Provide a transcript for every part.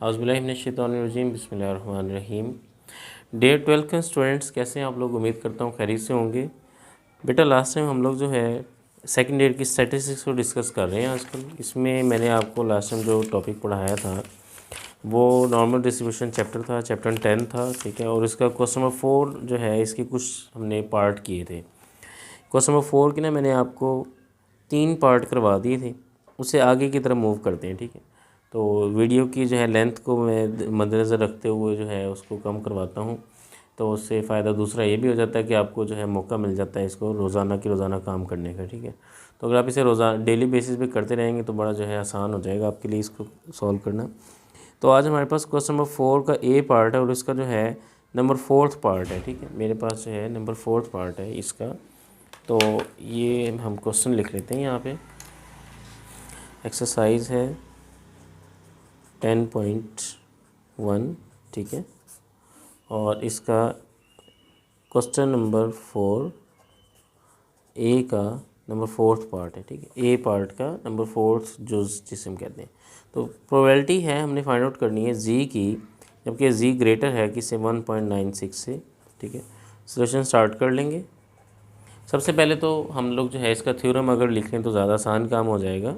औज़ुबिल्लाहिमिनश्शैतानिर्रजीम बिस्मिल्लाहिर्रहमानिर्रहीम। डे 12 के स्टूडेंट्स कैसे हैं आप लोग? उम्मीद करता हूँ खैरियत से होंगे। बेटा लास्ट टाइम हम लोग जो है सेकंड ईयर की स्टैटिस्टिक्स को डिस्कस कर रहे हैं आजकल। इसमें मैंने आपको लास्ट टाइम जो टॉपिक पढ़ाया था वो नॉर्मल डिस्ट्रीब्यूशन चैप्टर था, चैप्टर 10 था, ठीक है। और इसका क्वेश्चन नंबर 4 जो है इसके कुछ हमने पार्ट किए थे। क्वेश्चन नंबर 4 के ना मैंने आपको 3 पार्ट करवा दिए थे, उससे आगे की तरफ मूव करते हैं, ठीक है। तो वीडियो की जो है लेंथ को मैं मद्देनज़र रखते हुए जो है उसको कम करवाता हूँ, तो उससे फ़ायदा दूसरा ये भी हो जाता है कि आपको जो है मौका मिल जाता है इसको रोज़ाना की रोज़ाना काम करने का, ठीक है। तो अगर आप इसे रोज़ाना डेली बेसिस पे करते रहेंगे तो बड़ा जो है आसान हो जाएगा आपके लिए इसको सॉल्व करना। तो आज हमारे पास क्वेश्चन नंबर 4 का ए पार्ट है और इसका जो है नंबर 4th पार्ट है, ठीक है। मेरे पास जो है नंबर 4th पार्ट है इसका। तो ये हम क्वेश्चन लिख लेते हैं यहाँ पे। एक्सरसाइज है 10.1, ठीक है। और इसका क्वेश्चन नंबर 4 ए का नंबर 4th पार्ट है, ठीक है। ए पार्ट का नंबर 4th जुज़ जिसे हम कहते हैं। तो प्रोबेबिलिटी है हमने फाइंड आउट करनी है जी की, जबकि जी ग्रेटर है किससे 1.96 से, ठीक है। सॉल्यूशन स्टार्ट कर लेंगे। सबसे पहले तो हम लोग जो है इसका थ्योरम अगर लिख लें तो ज़्यादा आसान काम हो जाएगा।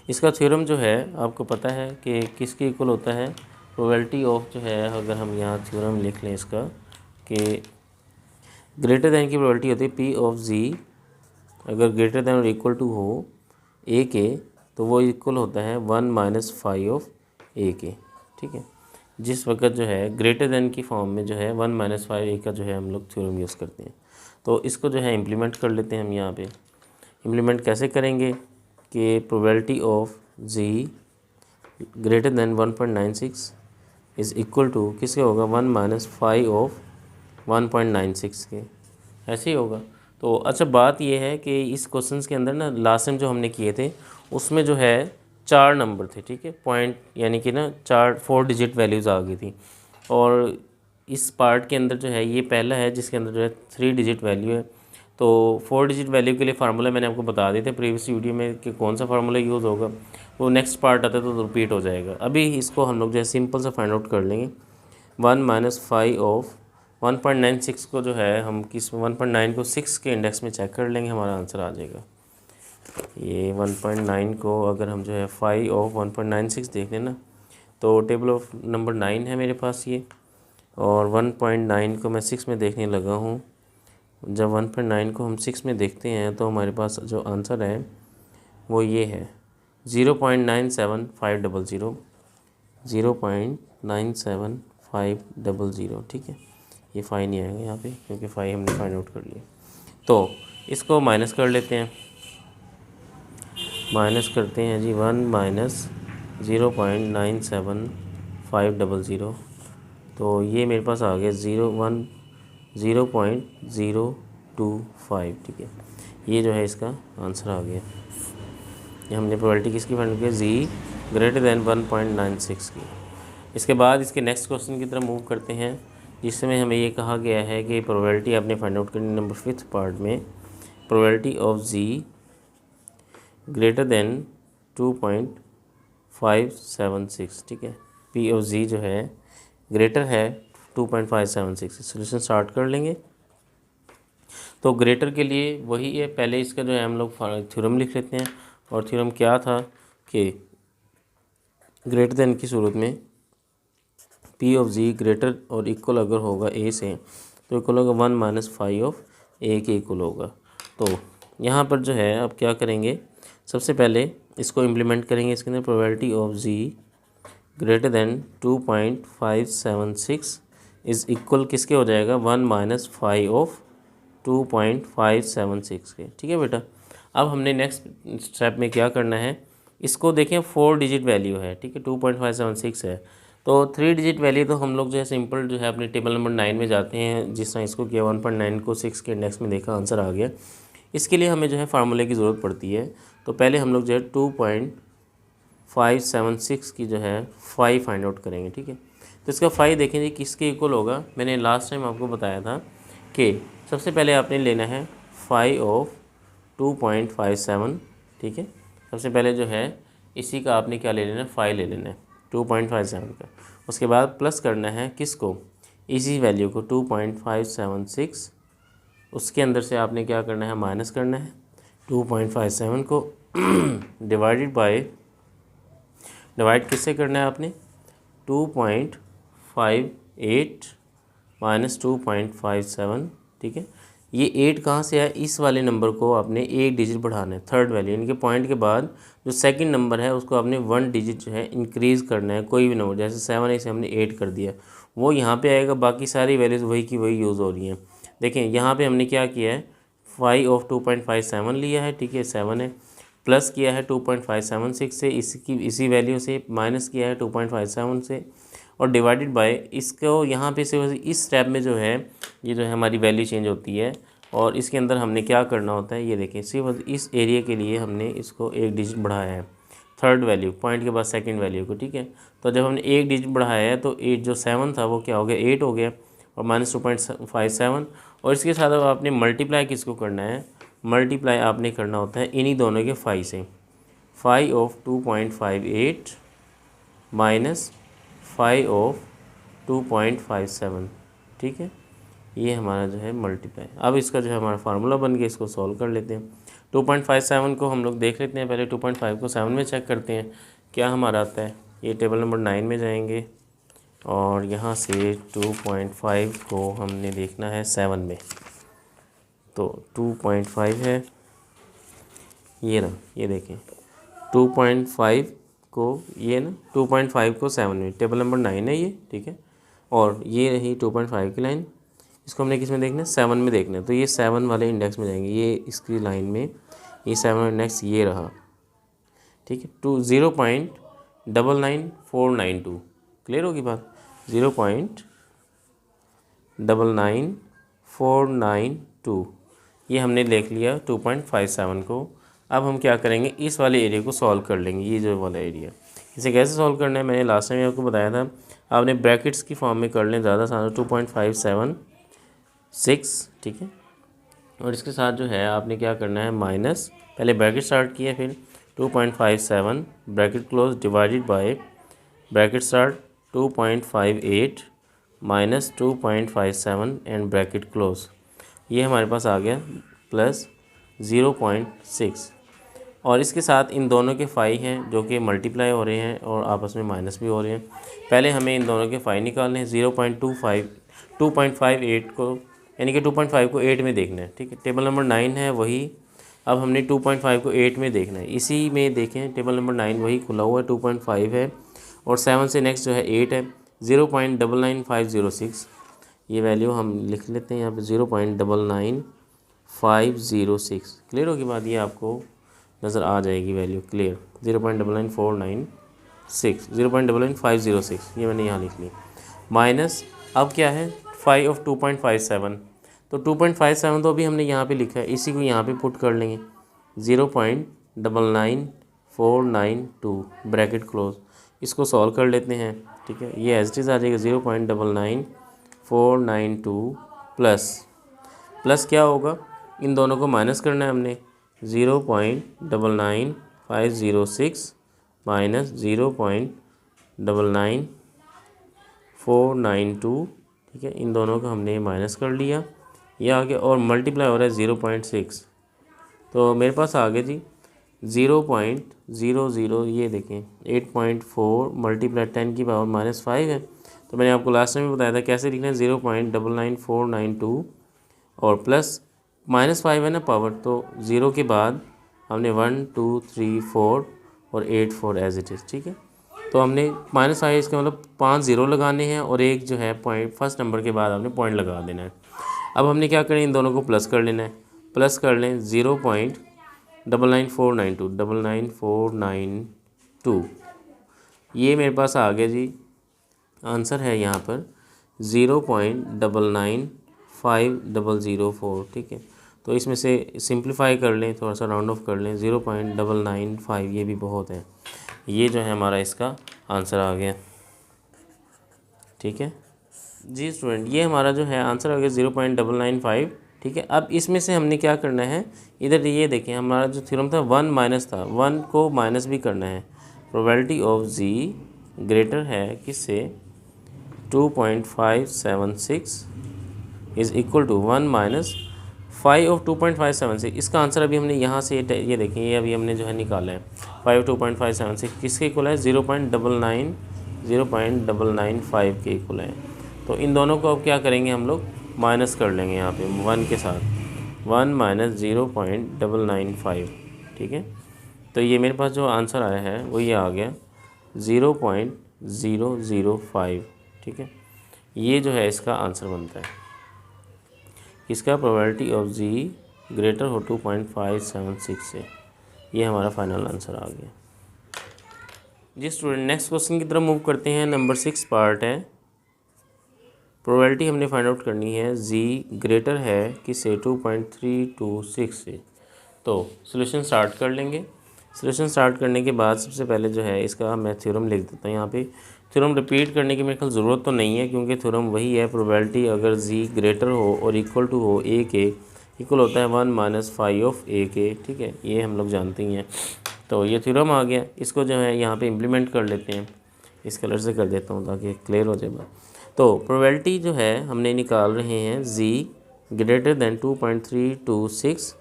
इसका थ्योरम जो है आपको पता है कि किसके इक्वल होता है, प्रोबेबिलिटी ऑफ जो है, अगर हम यहाँ थ्योरम लिख लें इसका कि ग्रेटर दैन की प्रोबेबिलिटी होती है पी ऑफ जी, अगर ग्रेटर दैन और इक्वल टू हो ए के तो वो इक्वल होता है 1 - 5 ऑफ ए के, ठीक है। जिस वक्त जो है ग्रेटर दैन की फॉर्म में जो है 1 - 5 ए का जो है हम लोग थ्योरम यूज़ करते हैं। तो इसको जो है इम्प्लीमेंट कर लेते हैं हम यहाँ पे। इम्प्लीमेंट कैसे करेंगे कि probability of G greater than 1.96 is equal to किसके होगा 1 - 5 ऑफ 1.96 के, ऐसे ही होगा। तो अच्छा बात यह है कि इस क्वेश्चंस के अंदर ना लास्ट टाइम जो हमने किए थे उसमें जो है 4 नंबर थे, ठीक है। पॉइंट यानी कि ना 4 डिजिट वैल्यूज़ आ गई थी। और इस पार्ट के अंदर जो है ये पहला है जिसके अंदर जो है 3 डिजिट वैल्यू है। तो 4 डिजिट वैल्यू के लिए फार्मूला मैंने आपको बता दिए थे प्रीवियस वीडियो में कि कौन सा फार्मूला यूज़ होगा। वो नेक्स्ट पार्ट आता है तो रिपीट हो जाएगा। अभी इसको हम लोग जो है सिंपल सा फाइंड आउट कर लेंगे। 1 - 5 ऑफ 1.96 को जो है हम किस 1.9 को 6 के इंडेक्स में चेक कर लेंगे, हमारा आंसर आ जाएगा। ये 1.9 को अगर हम जो है 5 ऑफ 1.96 देख लें ना, तो टेबल ऑफ नंबर 9 है मेरे पास ये, और 1.9 को मैं 6 में देखने लगा हूँ। जब 1.9 को हम 6 में देखते हैं तो हमारे पास जो आंसर है वो ये है 0.97500, 0.97500, ठीक है। ये 5 नहीं आएगा यहाँ पे क्योंकि 5 हमने फाइंड आउट कर लिया। तो इसको माइनस कर लेते हैं, माइनस करते हैं जी 1 - 0.97500। तो ये मेरे पास आ गया 0.025, ठीक है। ये जो है इसका आंसर आ गया। ये हमने प्रोबेबिलिटी किसकी फाइंड की, जी ग्रेटर दैन 1.96 की। इसके बाद इसके नेक्स्ट क्वेश्चन की तरफ मूव करते हैं, जिसमें हमें ये कहा गया है कि प्रोबेबिलिटी आपने फाइंड आउट करनी नंबर 5th पार्ट में, probability of G greater than 2.576, ठीक है। पी ऑफ जी जो है ग्रेटर है 2.576। सोल्यूशन स्टार्ट कर लेंगे। तो ग्रेटर के लिए वही है, पहले इसका जो है हम लोग थ्योरम लिख लेते हैं। और थ्योरम क्या था कि ग्रेटर दैन की सूरत में पी ऑफ जी ग्रेटर और इक्वल अगर होगा ए से तो इक्वल होगा 1 - 5 ऑफ ए के इक्वल होगा। तो यहाँ पर जो है अब क्या करेंगे, सबसे पहले इसको इम्प्लीमेंट करेंगे। इसके अंदर probability of G greater than 2.576 is equal किसके हो जाएगा 1 - 5 ऑफ 2.576 के, ठीक है बेटा। अब हमने नेक्स्ट स्टेप में क्या करना है, इसको देखें 4 डिजिट वैल्यू है, ठीक है। 2.576 है तो 3 डिजिट वैल्यू तो हम लोग जो है सिंपल जो है अपने टेबल नंबर 9 में जाते हैं। जिस तरह इसको किया 1.9 को 6 के इंडेक्स में देखा, आंसर आ गया। इसके लिए हमें जो है फार्मूले की ज़रूरत पड़ती है। तो पहले हम लोग जो है 2.576 की जो है 5 फाइंड आउट करेंगे, ठीक है। तो इसका 5 देखें जी किसके इक्वल होगा, मैंने लास्ट टाइम आपको बताया था कि सबसे पहले आपने लेना है 5 ऑफ 2.57, ठीक है। सबसे पहले जो है इसी का आपने क्या ले लेना है, 5 ले लेना है। 2.57 का। उसके बाद प्लस करना है किसको, इसी वैल्यू को 2.576, उसके अंदर से आपने क्या करना है, माइनस करना है 2.57 को डिवाइड किससे करना है आपने, 2.58 माइनस 2.57, ठीक है। ये 8 कहाँ से है, इस वाले नंबर को आपने एक डिजिट बढ़ाना है, थर्ड वैल्यू यानी कि पॉइंट के बाद जो सेकंड नंबर है उसको आपने 1 डिजिट जो है इंक्रीज़ करना है, कोई भी नंबर, जैसे 7 है इसे हमने 8 कर दिया, वो यहाँ पे आएगा, बाकी सारी वैल्यूज़ वही की वही यूज़ हो रही हैं। देखें यहाँ पे हमने क्या किया है, 5 ऑफ 2.57 लिया है, ठीक है, 7 है, प्लस किया है 2.576 से, इसी वैल्यू से माइनस किया है 2.57 से, और डिवाइडेड बाय इसको यहाँ पे से इस स्टेप में जो है ये जो है हमारी वैल्यू चेंज होती है, और इसके अंदर हमने क्या करना होता है, ये देखें सिर्फ इस एरिया के लिए हमने इसको एक डिजिट बढ़ाया है, थर्ड वैल्यू पॉइंट के बाद सेकंड वैल्यू को, ठीक है। तो जब हमने एक डिजिट बढ़ाया है तो 8 जो 7 था वो क्या हो गया, 8 हो गया, और माइनस 2.57, और इसके साथ अब आपने मल्टीप्लाई किसको करना है, मल्टीप्लाई आपने करना होता है इन्हीं दोनों के 5 से, 5 ऑफ 2.58 माइनस 5 ऑफ 2.57, ठीक है। ये हमारा जो है मल्टीप्लाई। अब इसका जो है हमारा फार्मूला बन गया, इसको सॉल्व कर लेते हैं। 2.57 को हम लोग देख लेते हैं, पहले 2.5 को 7 में चेक करते हैं क्या हमारा आता है। ये टेबल नंबर 9 में जाएंगे और यहाँ से 2.5 को हमने देखना है 7 में, तो 2.5 है ये ना, ये देखें 2.5 को ये ना 2.5 को 7 में, टेबल नंबर 9 है ये, ठीक है। और ये रही 2.5 की लाइन, इसको हमने किस में देखना है, 7 में देखना है, तो ये 7 वाले इंडेक्स में जाएंगे, ये इसकी लाइन में ये 7 इंडेक्स ये रहा, ठीक है। 0.99492, क्लियर होगी बात, 0.99492 ये हमने देख लिया 2.57 को। अब हम क्या करेंगे, इस वाले एरिया को सॉल्व कर लेंगे, ये जो वाला एरिया, इसे कैसे सॉल्व करना है मैंने लास्ट टाइम आपको बताया था, आपने ब्रैकेट्स की फॉर्म में कर लें, ज़्यादा आसान, 2.576, ठीक है। और इसके साथ जो है आपने क्या करना है, माइनस, पहले ब्रैकेट स्टार्ट किया, फिर 2.57 bracket close divided by bracket start 2.58 minus 2.57 and bracket close, ये हमारे पास आ गया प्लस 0.6, और इसके साथ इन दोनों के फाई हैं जो कि मल्टीप्लाई हो रहे हैं और आपस में माइनस भी हो रहे हैं। पहले हमें इन दोनों के फाई निकालने हैं, 2.58 को यानी कि 2.5 को 8 में देखना है, ठीक है। टेबल नंबर 9 है वही, अब हमने 2.5 को 8 में देखना है, इसी में देखें टेबल नंबर 9 वही खुला हुआ है, 2.5 है और 7 से नेक्स्ट जो है 8 है, 0.99506, ये वैल्यू हम लिख लेते हैं यहाँ पे 0.99506, क्लियर होगी बात, ये आपको नज़र आ जाएगी वैल्यू क्लियर, 0.99496 ये मैंने यहाँ लिख ली, माइनस अब क्या है 5 ऑफ 2.57, तो 2.57 तो अभी हमने यहाँ पे लिखा है, इसी को यहाँ पे पुट कर लेंगे, 0.99492 ब्रैकेट क्लोज, इसको सॉल्व कर लेते हैं, ठीक है। ये एज इट इज़ आ जाएगा 0.99492 प्लस क्या होगा, इन दोनों को माइनस करना है हमने, 0.99506 माइनस 0.99492, ठीक है, इन दोनों को हमने माइनस कर लिया, ये आ गया, और मल्टीप्लाई हो रहा है 0.6, तो मेरे पास आ गया जी 0.00, ये देखें 8.4 मल्टीप्लाई 10 की पावर -5 है, तो मैंने आपको लास्ट टाइम में बताया था कैसे लिखना है, 0.99492 और प्लस -5 है ना पावर, तो 0 के बाद हमने 1 2 3 4 और 8 4 एज इट इज़, ठीक है। तो हमने -5 इसका मतलब 5 0 लगाने हैं और एक जो है पॉइंट फर्स्ट नंबर के बाद आपने पॉइंट लगा देना है। अब हमने क्या करें, इन दोनों को प्लस कर लेना है, प्लस कर लें 0.99492 ये मेरे पास आ गया जी, आंसर है यहाँ पर 0.99504, ठीक है। तो इसमें से सिंप्लीफाई कर लें, थोड़ा सा राउंड ऑफ कर लें, 0.995 ये भी बहुत है, ये जो है हमारा इसका आंसर आ गया, ठीक है जी स्टूडेंट, ये हमारा जो है आंसर आ गया 0.995, ठीक है। अब इसमें से हमने क्या करना है, इधर ये देखें हमारा जो थ्योरम था 1 माइनस था, 1 को माइनस भी करना है, प्रोबेबिलिटी ऑफ जी ग्रेटर है किससे 2.576 is equal to 1 minus 5 of 2.576। इसका आंसर अभी हमने यहाँ से ये देखें, ये अभी हमने जो है निकाला है 5 2.576 किसके इक्वल है 0.995 के इक्वल है। तो इन दोनों को अब क्या करेंगे हम लोग माइनस कर लेंगे यहाँ पे 1 के साथ, 1 माइनस 0.995, ठीक है। तो ये मेरे पास जो आंसर आया है वो ये आ गया 0.005, ठीक है। ये जो है इसका आंसर बनता है। इसका प्रोबेबिलिटी ऑफ जी ग्रेटर हो 2.576 से, ये हमारा फाइनल आंसर आ गया। जी स्टूडेंट, नेक्स्ट क्वेश्चन की तरफ मूव करते हैं। नंबर 6 पार्ट है। प्रोबेबिलिटी हमने फाइंड आउट करनी है जी ग्रेटर है किससे 2.326 से। तो सॉल्यूशन स्टार्ट कर लेंगे। सॉल्यूशन स्टार्ट करने के बाद सबसे पहले जो है इसका मैं थ्योरम लिख देता हूँ यहाँ पे। थ्योरम रिपीट करने की मेरे ख्याल ज़रूरत तो नहीं है, क्योंकि थ्योरम वही है, प्रोबेबिलिटी अगर जी ग्रेटर हो और इक्वल टू हो ए के, इक्वल होता है 1 माइनस 5 ऑफ ए के, ठीक है। ये हम लोग जानते ही हैं। तो ये थ्योरम आ गया, इसको जो है यहाँ पे इम्प्लीमेंट कर लेते हैं। इस कलर से कर देता हूँ ताकि क्लियर हो जाए। तो प्रोबेबिलिटी जो है हमने निकाल रहे हैं Z greater than 2.326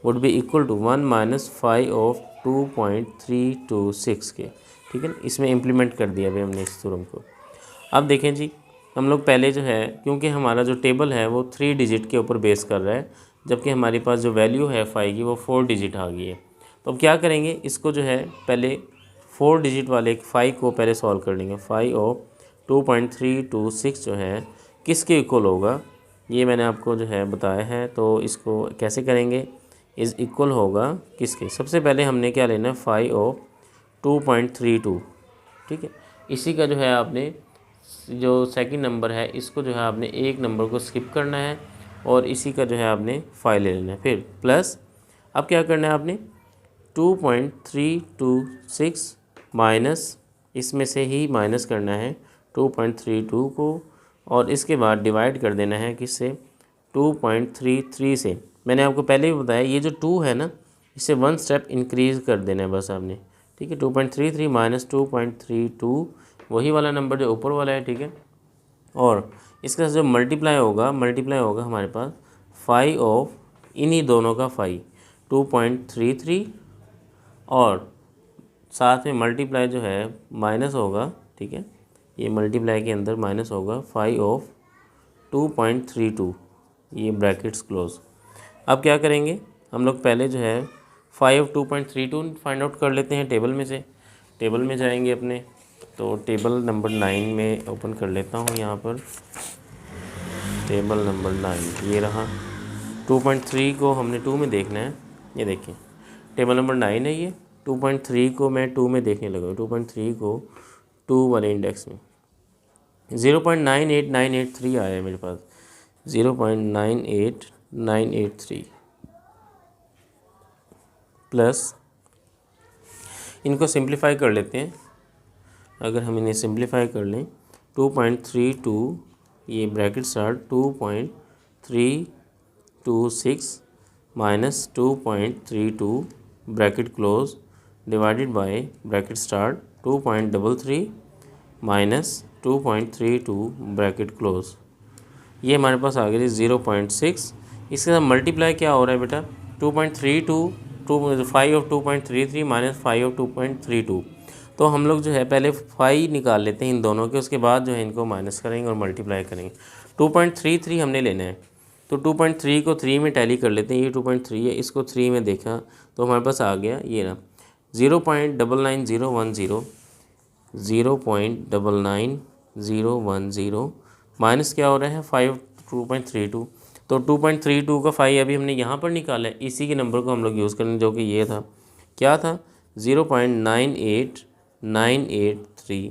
would be equal to 1 minus 5 of 2.326 के, ठीक है ना। इसमें इम्प्लीमेंट कर दिया भाई हमने इस थ्योरम को। अब देखें जी, हम लोग पहले जो है, क्योंकि हमारा जो टेबल है वो 3 डिजिट के ऊपर बेस कर रहा है, जबकि हमारे पास जो वैल्यू है 5 की वो 4 डिजिट आ गई है। तो अब क्या करेंगे, इसको जो है पहले 4 डिजिट वाले 5 को पहले सॉल्व कर लेंगे। 5 ऑफ 2.326 जो है किसके इक्वल होगा, ये मैंने आपको जो है बताया है। तो इसको कैसे करेंगे, इज़ इक्वल होगा किसके, सबसे पहले हमने क्या लेना है 5 ऑफ 2.32, ठीक है। इसी का जो है आपने जो सेकंड नंबर है इसको जो है आपने एक नंबर को स्किप करना है और इसी का जो है आपने 5 ले लेना है। फिर प्लस अब क्या करना है आपने 2.326 माइनस, इसमें से ही माइनस करना है 2.32 को, और इसके बाद डिवाइड कर देना है किससे 2.33 से। मैंने आपको पहले भी बताया ये जो 2 है ना, इसे 1 स्टेप इंक्रीज़ कर देना है बस आपने, ठीक है। 2.33 माइनस 2.32 वही वाला नंबर जो ऊपर वाला है, ठीक है। और इसके साथ जो मल्टीप्लाई होगा हमारे पास 5 ऑफ इन्हीं दोनों का 5 2.33, और साथ में मल्टीप्लाई जो है माइनस होगा, ठीक है। ये मल्टीप्लाई के अंदर माइनस होगा 5 ऑफ 2.32, ये ब्रैकेट्स क्लोज। अब क्या करेंगे हम लोग, पहले जो है 5 ऑफ 2.32 फाइंड आउट कर लेते हैं टेबल में से। टेबल में जाएंगे अपने, तो टेबल नंबर 9 में ओपन कर लेता हूँ यहाँ पर। टेबल नंबर 9 ये रहा। 2.3 को हमने 2 में देखना है, ये देखिए टेबल नंबर 9 है ये। 2.3 को मैं 2 में देखने लगा, 2.3 को 2 वाले इंडेक्स में 0.98983 आया है मेरे पास, 0.98983 प्लस इनको सिंप्लीफाई कर लेते हैं। अगर हम इन्हें सिंप्लीफाई कर लें 2.32, ये bracket start 2.326 minus 2.32 bracket close divided by bracket start 2.33 minus 2.32 bracket close, ये हमारे पास आ गया 0.6। इसके साथ मल्टीप्लाई क्या हो रहा है बेटा 2.32 5 ऑफ 2.33 माइनस 5 ऑफ 2.32। तो हम लोग जो है पहले 5 निकाल लेते हैं इन दोनों के, उसके बाद जो है इनको माइनस करेंगे और मल्टीप्लाई करेंगे। 2.33 हमने लेना है, तो 2.3 को 3 में टैली कर लेते हैं। ये 2.3 है, इसको 3 में देखा तो हमारे पास आ गया ये ना 0.99010, 0.99010 माइनस क्या हो रहा है 5 2.32। तो 2.32 का 5 अभी हमने यहाँ पर निकाला है, इसी के नंबर को हम लोग यूज़ करेंगे जो कि ये था, क्या था 0.98983,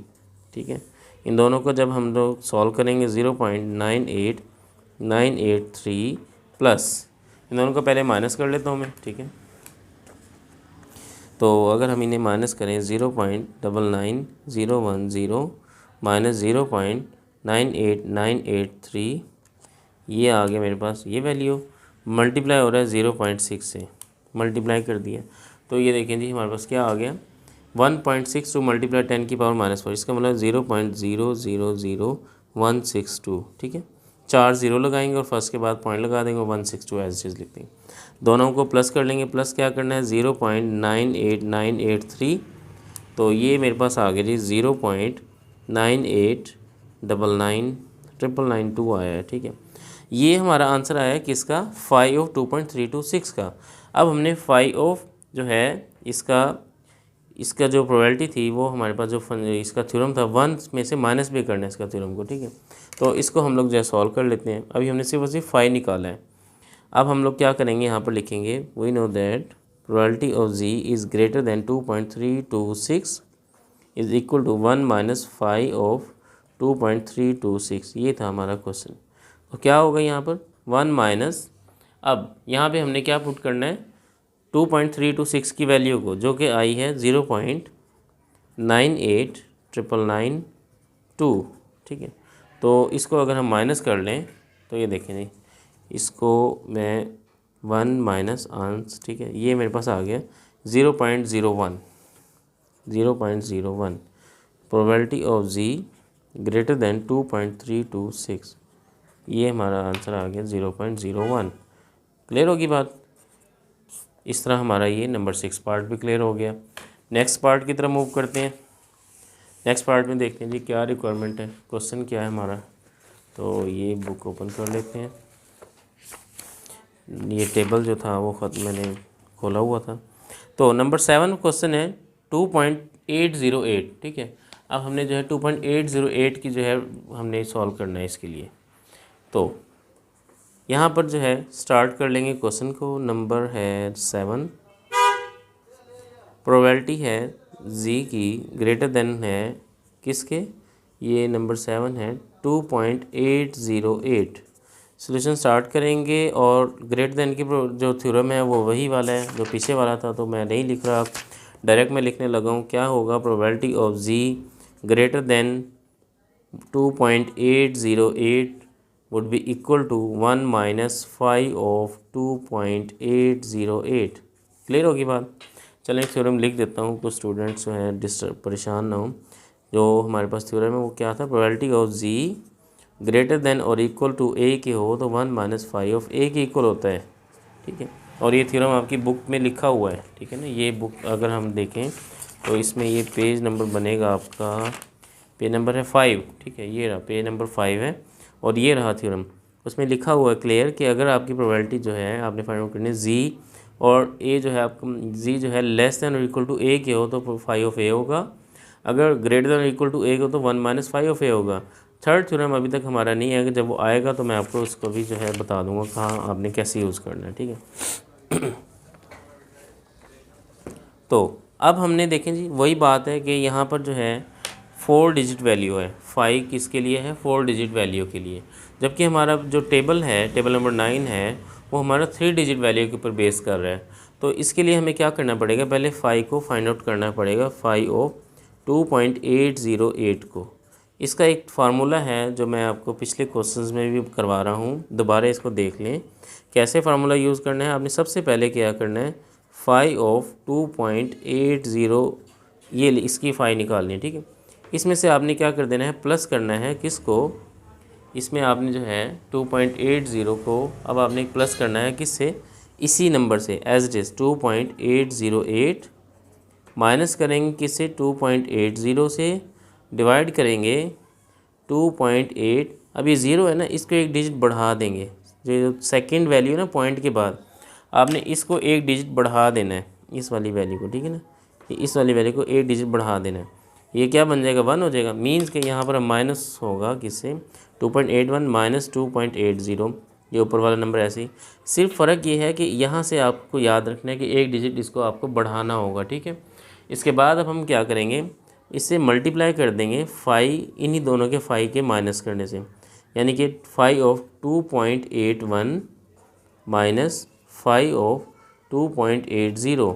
ठीक है। इन दोनों को जब हम लोग सॉल्व करेंगे 0.98983 प्लस इन दोनों को पहले माइनस कर लेता हूँ मैं, ठीक है। तो अगर हम इन्हें माइनस करें 0.99010 माइनस 0.98983, ये आ गया मेरे पास ये वैल्यू। मल्टीप्लाई हो रहा है 0.6 से, मल्टीप्लाई कर दिया तो ये देखें जी हमारे पास क्या आ गया 1.62 मल्टीप्लाई 10⁻⁻4, इसका मतलब 0.000162, ठीक है। 4 0 लगाएंगे और फर्स्ट के बाद पॉइंट लगा देंगे, 162 एज चीज़ लिख देंगे। दोनों को प्लस कर लेंगे, प्लस क्या करना है 0.98983, तो ये मेरे पास आ गया जी 0.98999992 आया है, ठीक है। ये हमारा आंसर आया है किसका, 5 ऑफ 2.326 का। अब हमने 5 ऑफ जो है इसका जो प्रोबेबिलिटी थी वो हमारे पास जो इसका थ्योरम था 1 में से माइनस भी करना है इसका थ्योरम को, ठीक है। तो इसको हम लोग जो है सॉल्व कर लेते हैं। अभी हमने सिर्फ और सिर्फ 5 निकाला है। अब हम लोग क्या करेंगे, यहाँ पर लिखेंगे we know that probability of G is greater than 2.326 is equal to 1 minus 5 of 2.326। ये था हमारा क्वेश्चन। तो क्या होगा यहाँ पर 1 माइनस, अब यहाँ पे हमने क्या पुट करना है 2.326 की वैल्यू को, जो कि आई है 0.989992, ठीक है। तो इसको अगर हम माइनस कर लें तो ये देखें जी, इसको मैं 1 माइनस आंस, ठीक है, ये मेरे पास आ गया 0.01 probability of G greater than 2.326, ये हमारा आंसर आ गया 0.01। क्लियर होगी बात। इस तरह हमारा ये नंबर 6 पार्ट भी क्लियर हो गया। नेक्स्ट पार्ट की तरफ मूव करते हैं। नेक्स्ट पार्ट में देखते हैं जी क्या रिक्वायरमेंट है, क्वेश्चन क्या है हमारा। तो ये बुक ओपन कर लेते हैं। ये टेबल जो था वो ख़त मैंने खोला हुआ था। तो नंबर 7 क्वेश्चन है 2.808, ठीक है। अब हमने जो है 2.808 की जो है हमने सॉल्व करना है इसके लिए। तो यहाँ पर जो है स्टार्ट कर लेंगे क्वेश्चन को। नंबर है 7, प्रोबेबिलिटी है जी की ग्रेटर देन है किसके, ये नंबर 7 है 2.808। सॉल्यूशन स्टार्ट करेंगे और ग्रेटर देन की जो थ्योरम है वो वही वाला है जो पीछे वाला था, तो मैं नहीं लिख रहा, डायरेक्ट मैं लिखने लगा हूँ। क्या होगा, probability of G greater than 2.808 would be equal to 1 minus 5 of 2.808। Clear होगी बात। चलें थ्योरम लिख देता हूँ, कुछ स्टूडेंट्स जो हैं परेशान ना हो। जो हमारे पास थ्योरम है वो क्या था, probability of G greater than और इक्वल टू ए के हो तो 1 माइनस 5 ऑफ ए के इक्वल होता है, ठीक है। और ये थ्योरम आपकी बुक में लिखा हुआ है, ठीक है ना। ये बुक अगर हम देखें तो इसमें ये पेज नंबर बनेगा आपका, पेज नंबर है 5, ठीक है। ये रहा पेज नंबर 5 है और ये रहा थ्योरम। उसमें लिखा हुआ है क्लियर कि अगर आपकी प्रोबेबिलिटी जो है आपने फाइंड आउट करनी है जी और ए जो है आपका जी जो है लेस दैन और इक्वल टू ए के हो तो 5 ऑफ ए होगा, अगर ग्रेटर दैन और इक्वल टू ए हो तो 1 माइनस 5 ऑफ ए होगा। थर्ड थ्योरम अभी तक हमारा नहीं है, जब वो आएगा तो मैं आपको उसको भी जो है बता दूंगा कहाँ आपने कैसे यूज़ करना है, ठीक है। तो अब हमने देखें जी वही बात है कि यहाँ पर जो है 4 डिजिट वैल्यू है। 5 किसके लिए है, 4 डिजिट वैल्यू के लिए, जबकि हमारा जो टेबल है टेबल नंबर 9 है वो हमारा 3 डिजिट वैल्यू के ऊपर बेस कर रहा है। तो इसके लिए हमें क्या करना पड़ेगा, पहले 5 को फाइंड आउट करना पड़ेगा, 5 ऑफ 2.808 को। इसका एक फार्मूला है जो मैं आपको पिछले क्वेश्चंस में भी करवा रहा हूँ, दोबारा इसको देख लें कैसे फार्मूला यूज़ करना है। आपने सबसे पहले क्या करना है 5 ऑफ 2.80, ये इसकी 5 निकालनी है, ठीक है। इसमें से आपने क्या कर देना है, प्लस करना है किसको, इसमें आपने जो है 2.80 को अब आपने प्लस करना है किससे, इसी नंबर से एज इट इज़ 2.808 माइनस करेंगे किससे 2.80 से, डिवाइड करेंगे 2.8। अब ये ज़ीरो है ना, इसको एक डिजिट बढ़ा देंगे, जो सेकंड वैल्यू है ना पॉइंट के बाद आपने इसको एक डिजिट बढ़ा देना है, इस वाली वैल्यू को, ठीक है ना। इस वाली वैल्यू को एक डिजिट बढ़ा देना है, ये क्या बन जाएगा 1 हो जाएगा। मीन्स कि यहाँ पर माइनस होगा किससे 2.81 माइनस 2.80, ये ऊपर वाला नंबर ऐसे ही। सिर्फ फ़र्क ये है कि यहाँ से आपको याद रखना है कि एक डिजिट इसको आपको बढ़ाना होगा, ठीक है। इसके बाद अब हम क्या करेंगे, इससे मल्टीप्लाई कर देंगे 5 इन्हीं दोनों के 5 के माइनस करने से, यानी कि 5 ऑफ 2.81 माइनस 5 ऑफ 2.80,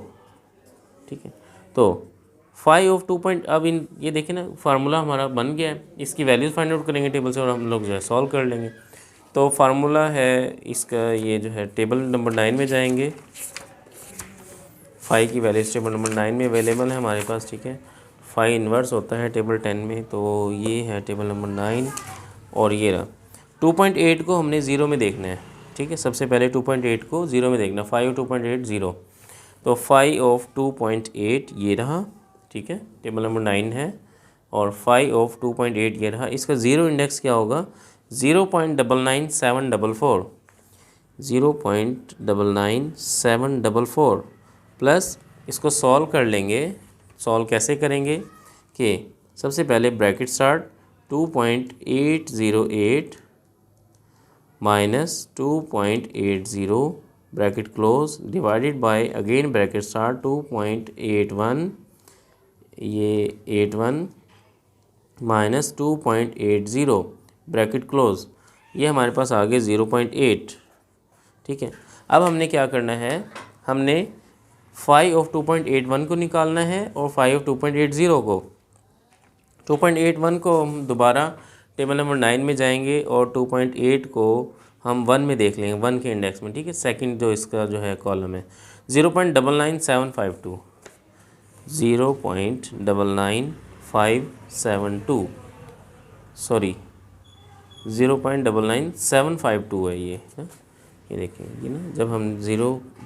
ठीक है। तो 5 ऑफ 2 अब इन ये देखें ना फार्मूला हमारा बन गया है, इसकी वैल्यूज़ फाइंड आउट करेंगे टेबल से और हम लोग जो है सॉल्व कर लेंगे। तो फार्मूला है इसका, ये जो है टेबल नंबर 9 में जाएंगे, फाई की वैल्यू टेबल नंबर 9 में अवेलेबल है हमारे पास, ठीक है। फाई इन्वर्स होता है टेबल 10 में, तो ये है टेबल नंबर 9 और ये रहा। 2.8 को हमने ज़ीरो में देखना है, ठीक है। सबसे पहले 2.8 को ज़ीरो में देखना, 5 और 2.8 ज़ीरो, तो 5 ऑफ 2.8 ये रहा, ठीक है, टेबल नंबर 9 है। और 5 ऑफ 2.8 ये रहा। इसका ज़ीरो इंडेक्स क्या होगा, 0.99744, 0.99744 प्लस इसको सॉल्व कर लेंगे। सॉल्व कैसे करेंगे कि सबसे पहले bracket start 2.808 minus 2.80 bracket close divided by again bracket start 2.81 ये 81 माइनस 2.80 ब्रैकेट क्लोज, ये हमारे पास आ गए 0.8, ठीक है। अब हमने क्या करना है, हमने 5 ऑफ 2.81 को निकालना है और 5 ऑफ 2.80 को। 2.81 को हम दोबारा टेबल नंबर 9 में जाएंगे और 2.8 को हम 1 में देख लेंगे, 1 के इंडेक्स में, ठीक है। सेकंड जो इसका जो है कॉलम है 0.99752, 0.99572 सॉरी 0.99752 है ये, है? ये देखेंगे ना, जब हम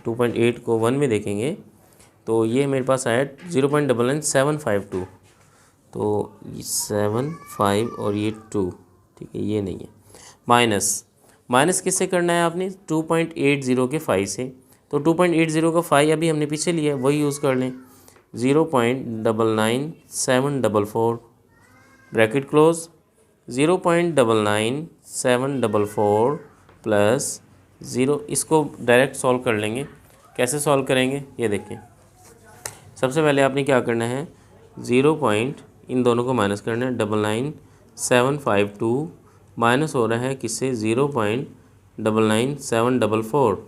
2.8 को 1 में देखेंगे तो ये मेरे पास आया 0.99752, तो 7 5 और ये 2, ठीक है, ये नहीं है। माइनस किससे करना है आपने, 2.80 के 5 से, तो 2.80 का 5 अभी हमने पीछे लिया है, वही यूज़ कर लें। 0.99744 ब्रैकेट क्लोज, 0.99744 प्लस 0, इसको डायरेक्ट सॉल्व कर लेंगे। कैसे सॉल्व करेंगे ये देखें। सबसे पहले आपने क्या करना है, इन दोनों को माइनस करना है, 99752 माइनस हो रहा है किससे, 0.99744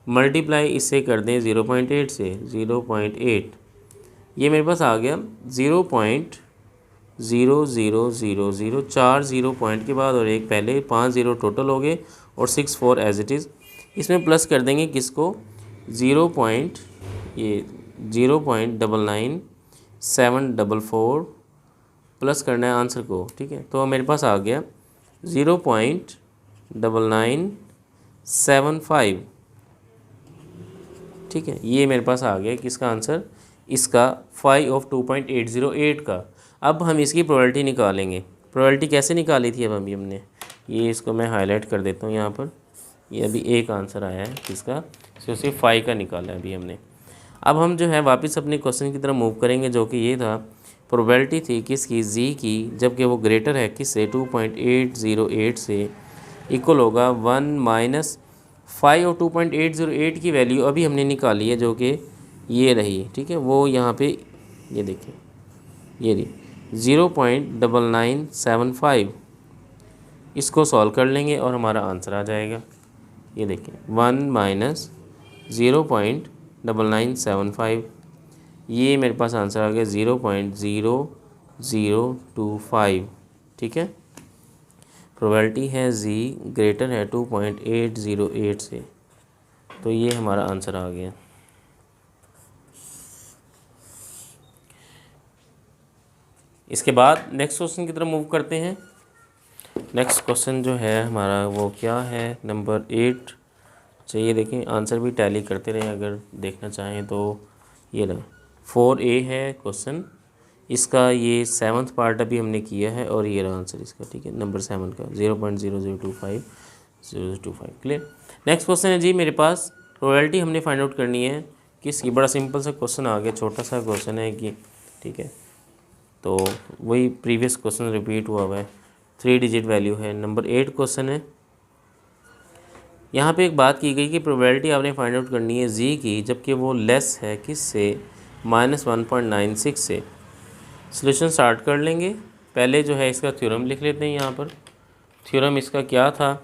मल्टीप्लाई इससे कर दें 0.8 से, 0.8 ये मेरे पास आ गया 0.0000, 4 0 पॉइंट के बाद और एक पहले, 5 0 टोटल हो गए और 6 4 एज इट इज़। इसमें प्लस कर देंगे किसको, 0.99744 प्लस करना है आंसर को, ठीक है। तो मेरे पास आ गया 0.9975, ठीक है। ये मेरे पास आ गया किसका आंसर, इसका 5 ऑफ 2.808 का। अब हम इसकी प्रोबेबिलिटी निकालेंगे। प्रोबेबिलिटी कैसे निकाली थी अब हमने, ये इसको मैं हाईलाइट कर देता हूँ यहाँ पर। ये अभी एक आंसर आया है किसका, सिर्फ 5 का निकाला है अभी हमने। अब हम जो है वापस अपने क्वेश्चन की तरफ मूव करेंगे, जो कि ये था, प्रोबेबिलिटी थी किसकी, जी की, जबकि वो ग्रेटर है किससे, 2.808 से, इक्वल होगा 1 माइनस 5 और 2.808 की वैल्यू अभी हमने निकाली है, जो कि ये रही, ठीक है। वो यहाँ पे ये देखिए, ये रही 0.9975, इसको सॉल्व कर लेंगे और हमारा आंसर आ जाएगा। ये देखिए 1 माइनस 0.9975, ये मेरे पास आंसर आ गया 0.0025, ठीक है। प्रोबेबिलिटी है जी ग्रेटर है 2.808 से, तो ये हमारा आंसर आ गया। इसके बाद नेक्स्ट क्वेश्चन की तरफ मूव करते हैं। नेक्स्ट क्वेश्चन जो है हमारा वो क्या है, नंबर 8। चाहिए देखें, आंसर भी टैली करते रहें अगर देखना चाहें तो। ये रहा 4A है क्वेश्चन, इसका ये 7th पार्ट अभी हमने किया है और ये रहा आंसर इसका, ठीक है, नंबर 7 का 0.0025 क्लियर। नेक्स्ट क्वेश्चन है जी मेरे पास, प्रोबेबिलिटी हमने फाइंड आउट करनी है किसकी। बड़ा सिंपल सा क्वेश्चन आ गया, छोटा सा क्वेश्चन है कि, ठीक है, तो वही प्रीवियस क्वेश्चन रिपीट हुआ है, 3 डिजिट वैल्यू है। नंबर 8 क्वेश्चन है। यहाँ पे एक बात की गई कि प्रोबेबिलिटी आपने फाइंड आउट करनी है जी की, जबकि वो लेस है किससे, -1.96 से। सॉल्यूशन स्टार्ट कर लेंगे। पहले जो है इसका थ्योरम लिख लेते हैं यहाँ पर। थ्योरम इसका क्या था,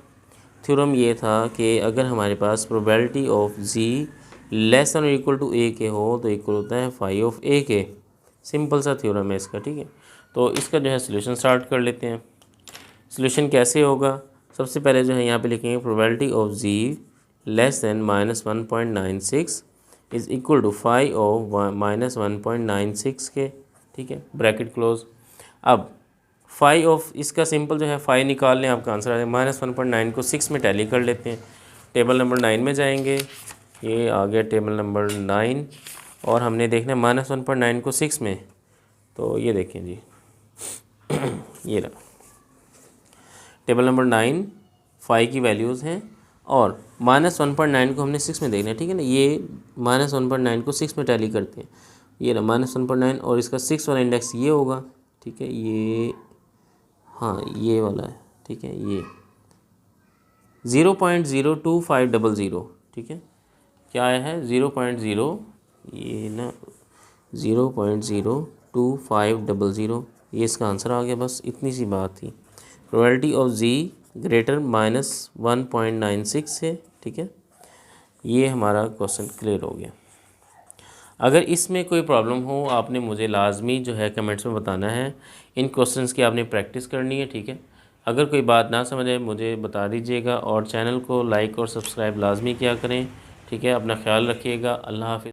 थ्योरम ये था कि अगर हमारे पास probability of ji less than और इक्वल टू ए के हो तो इक्वल होता है 5 ऑफ ए के। सिंपल सा थ्योरम है इसका, ठीक है। तो इसका जो है सॉल्यूशन स्टार्ट कर लेते हैं। सॉल्यूशन कैसे होगा, सबसे पहले जो है यहाँ पे लिखेंगे probability of ji less than -1.96 is equal to five of minus 1.96 के, ठीक है, ब्रैकेट क्लोज। अब फाइव ऑफ इसका सिंपल जो है फाइव निकाल लें, आपका आंसर आ जाए। -1.9 को 6 में टैली कर लेते हैं। टेबल नंबर 9 में जाएंगे, ये आ गया टेबल नंबर 9 और हमने देखना है -1.9 को 6 में, तो ये देखें जी ये रहा टेबल नंबर 9, 5 की वैल्यूज़ हैं और -1.9 को हमने 6 में देखना है, ठीक है ना। ये -1.9 को 6 में टैली करते हैं, ये रहा -1.9 और इसका 6 वाला इंडेक्स ये होगा, ठीक है, ये हाँ ये वाला है, ठीक है, ये 0.02500, ठीक है, क्या आया है 0.0, ये ना 0.02500, ये इसका आंसर आ गया। बस इतनी सी बात थी। प्रोबेबिलिटी ऑफ जी ग्रेटर -1.96 है, ठीक है, ये हमारा क्वेश्चन क्लियर हो गया। अगर इसमें कोई प्रॉब्लम हो आपने मुझे लाजमी जो है कमेंट्स में बताना है। इन क्वेश्चंस की आपने प्रैक्टिस करनी है, ठीक है। अगर कोई बात ना समझ आए मुझे बता दीजिएगा और चैनल को लाइक और सब्सक्राइब लाजमी किया करें, ठीक है। अपना ख्याल रखिएगा। अल्लाह हाफ़िज़।